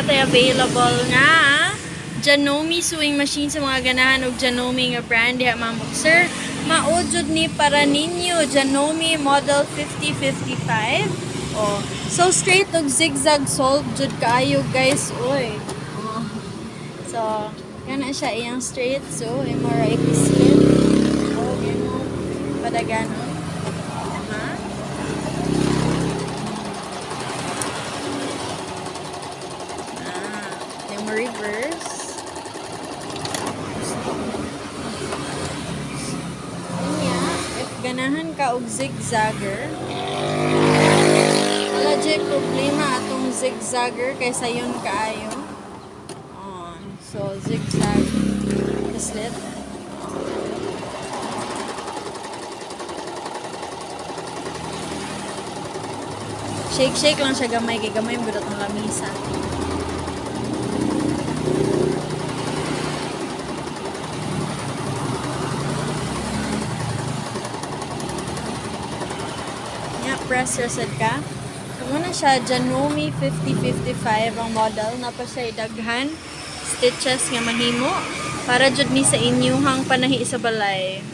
natay available nga Janome sewing machine sa mga ganahan og Janome nga brand diha mamok. Sir, mao jud ni para ninyo Janome model 5055. Oh, so straight og zigzag solve jud kaayo guys. Oy. Oh. So, kana siya iyang straight so imora ipisil. Oh, gano padagano. Ha? Yung reverse. If ganahan ka og zigzagger, wala dyan problema atong zigzagger kaysa yun kaayo. So zigzag slit. Shake lang siya gamay kay gamay mo datong lamisa. Press reset ka. Kung na siya, Janome 5055 ang model. Napa siya idaghan stitches nga mahimo para jud ni sa inyuhang panahi sa balay.